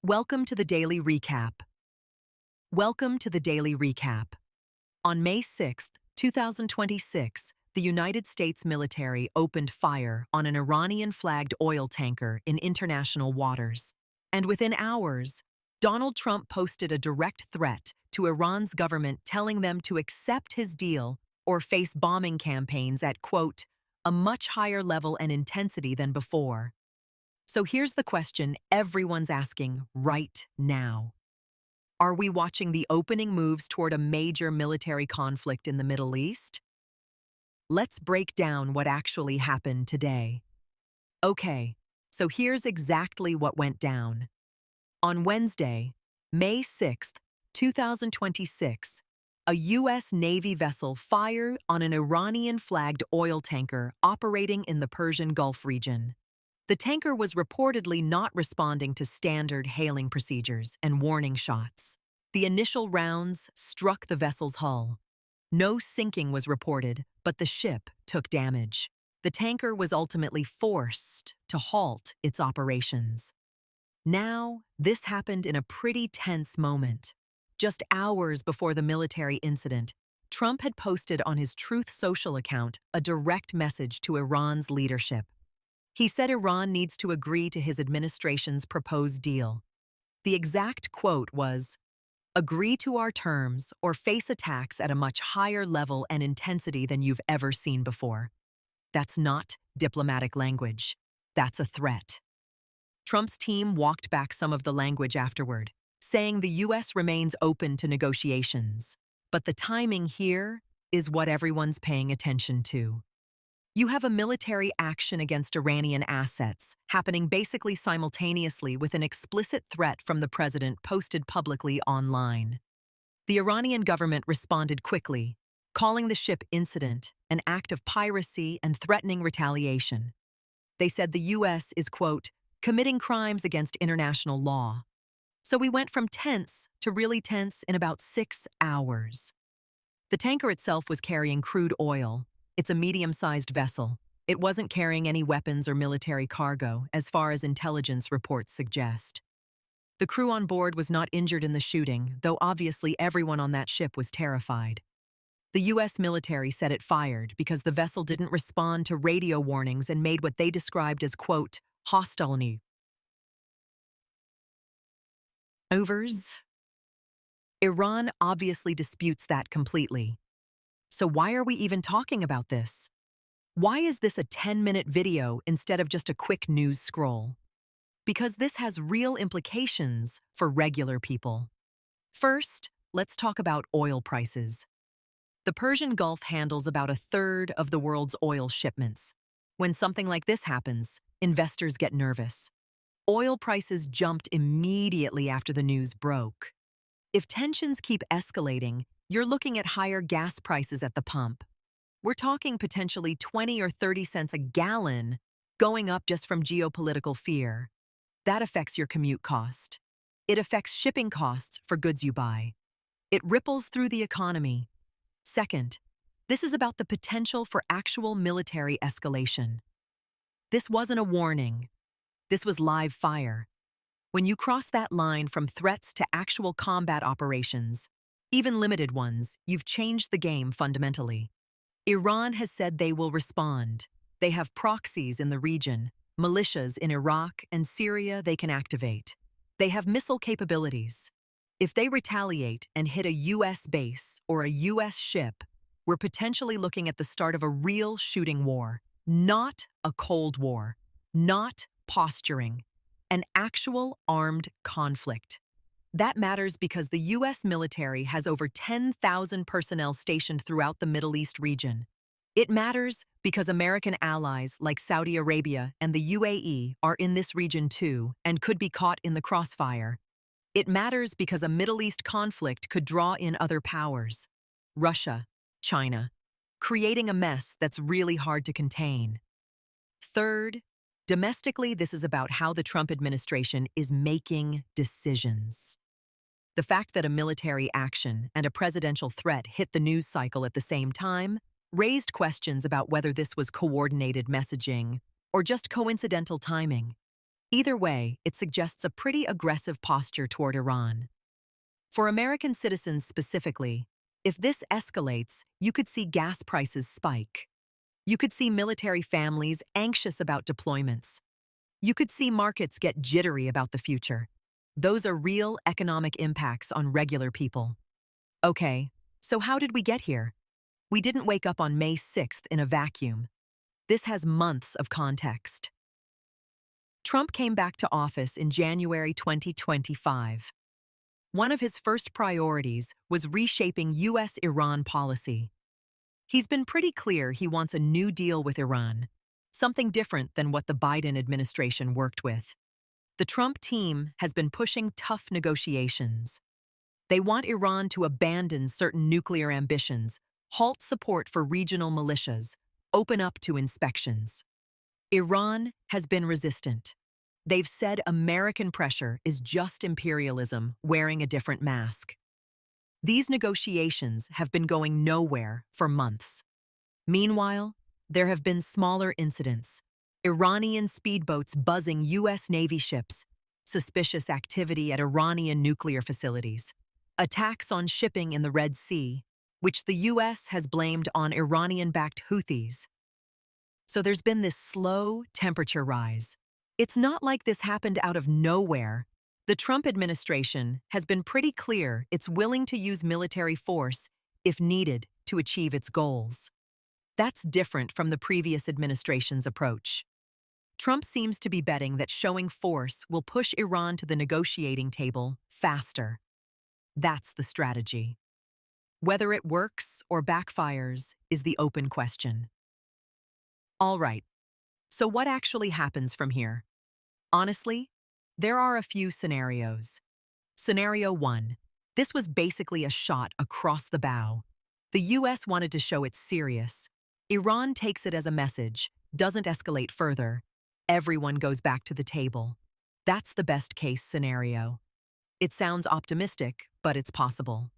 Welcome to the Daily Recap. Welcome to the Daily Recap. On May 6, 2026, the United States military opened fire on an Iranian-flagged oil tanker in international waters. And within hours, Donald Trump posted a direct threat to Iran's government telling them to accept his deal or face bombing campaigns at, quote, a much higher level and intensity than before. So here's the question everyone's asking right now. Are we watching the opening moves toward a major military conflict in the Middle East? Let's break down what actually happened today. Okay, so here's exactly what went down. On Wednesday, May 6, 2026, a U.S. Navy vessel fired on an Iranian-flagged oil tanker operating in the Persian Gulf region. The tanker was reportedly not responding to standard hailing procedures and warning shots. The initial rounds struck the vessel's hull. No sinking was reported, but the ship took damage. The tanker was ultimately forced to halt its operations. Now, this happened in a pretty tense moment. Just hours before the military incident, Trump had posted on his Truth Social account a direct message to Iran's leadership. He said Iran needs to agree to his administration's proposed deal. The exact quote was, "Agree to our terms or face attacks at a much higher level and intensity than you've ever seen before." That's not diplomatic language. That's a threat. Trump's team walked back some of the language afterward, saying the U.S. remains open to negotiations. But the timing here is what everyone's paying attention to. You have a military action against Iranian assets happening basically simultaneously with an explicit threat from the president posted publicly online. The Iranian government responded quickly, calling the ship incident an act of piracy and threatening retaliation. They said the U.S. is, quote, committing crimes against international law. So we went from tense to really tense in about 6 hours. The tanker itself was carrying crude oil. It's a medium-sized vessel. It wasn't carrying any weapons or military cargo, as far as intelligence reports suggest. The crew on board was not injured in the shooting, though obviously everyone on that ship was terrified. The U.S. military said it fired because the vessel didn't respond to radio warnings and made what they described as, quote, hostile maneuvers. Iran obviously disputes that completely. So why are we even talking about this? Why is this a 10-minute video instead of just a quick news scroll? Because this has real implications for regular people. First, let's talk about oil prices. The Persian Gulf handles about a third of the world's oil shipments. When something like this happens, investors get nervous. Oil prices jumped immediately after the news broke. If tensions keep escalating, you're looking at higher gas prices at the pump. We're talking potentially 20 or 30 cents a gallon going up just from geopolitical fear. That affects your commute cost. It affects shipping costs for goods you buy. It ripples through the economy. Second, this is about the potential for actual military escalation. This wasn't a warning. This was live fire. When you cross that line from threats to actual combat operations, even limited ones, you've changed the game fundamentally. Iran has said they will respond. They have proxies in the region, militias in Iraq and Syria they can activate. They have missile capabilities. If they retaliate and hit a U.S. base or a U.S. ship, we're potentially looking at the start of a real shooting war, not a Cold War, not posturing, an actual armed conflict. That matters because the U.S. military has over 10,000 personnel stationed throughout the Middle East region. It matters because American allies like Saudi Arabia and the UAE are in this region too and could be caught in the crossfire. It matters because a Middle East conflict could draw in other powers, Russia, China, creating a mess that's really hard to contain. Third, domestically, this is about how the Trump administration is making decisions. The fact that a military action and a presidential threat hit the news cycle at the same time raised questions about whether this was coordinated messaging or just coincidental timing. Either way, it suggests a pretty aggressive posture toward Iran. For American citizens specifically, if this escalates, you could see gas prices spike. You could see military families anxious about deployments. You could see markets get jittery about the future. Those are real economic impacts on regular people. Okay, so how did we get here? We didn't wake up on May 6th in a vacuum. This has months of context. Trump came back to office in January 2025. One of his first priorities was reshaping U.S.-Iran policy. He's been pretty clear he wants a new deal with Iran, something different than what the Biden administration worked with. The Trump team has been pushing tough negotiations. They want Iran to abandon certain nuclear ambitions, halt support for regional militias, open up to inspections. Iran has been resistant. They've said American pressure is just imperialism wearing a different mask. These negotiations have been going nowhere for months. Meanwhile, there have been smaller incidents. Iranian speedboats buzzing U.S. Navy ships, suspicious activity at Iranian nuclear facilities, attacks on shipping in the Red Sea, which the U.S. has blamed on Iranian-backed Houthis. So there's been this slow temperature rise. It's not like this happened out of nowhere. The Trump administration has been pretty clear it's willing to use military force if needed to achieve its goals. That's different from the previous administration's approach. Trump seems to be betting that showing force will push Iran to the negotiating table faster. That's the strategy. Whether it works or backfires is the open question. All right, so what actually happens from here? Honestly, there are a few scenarios. Scenario 1. This was basically a shot across the bow. The U.S. wanted to show it's serious. Iran takes it as a message, doesn't escalate further. Everyone goes back to the table. That's the best-case scenario. It sounds optimistic, but it's possible.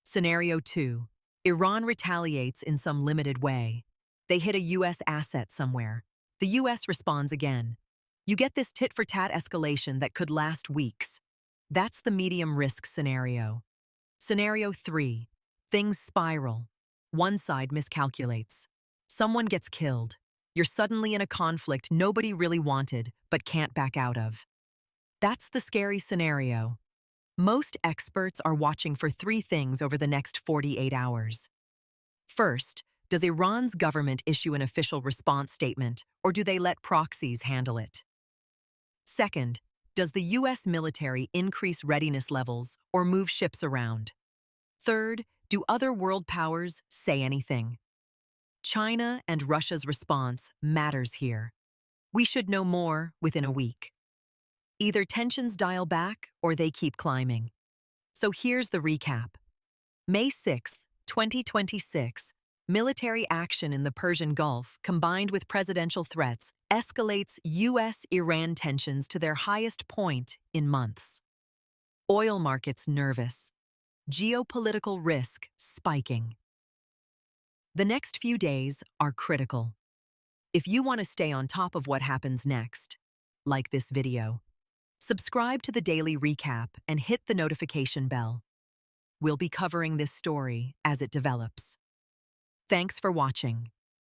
Scenario 2. Iran retaliates in some limited way. They hit a U.S. asset somewhere. The U.S. responds again. You get this tit-for-tat escalation that could last weeks. That's the medium-risk scenario. Scenario 3. Things spiral. One side miscalculates. Someone gets killed. You're suddenly in a conflict nobody really wanted but can't back out of. That's the scary scenario. Most experts are watching for 3 things over the next 48 hours. First, does Iran's government issue an official response statement, or do they let proxies handle it? Second, does the U.S. military increase readiness levels or move ships around? Third, do other world powers say anything? China and Russia's response matters here. We should know more within a week. Either tensions dial back or they keep climbing. So here's the recap. May 6, 2026, military action in the Persian Gulf, combined with presidential threats, escalates U.S.-Iran tensions to their highest point in months. Oil markets nervous. Geopolitical risk spiking. The next few days are critical. If you want to stay on top of what happens next, like this video, subscribe to the Daily Recap and hit the notification bell. We'll be covering this story as it develops. Thanks for watching.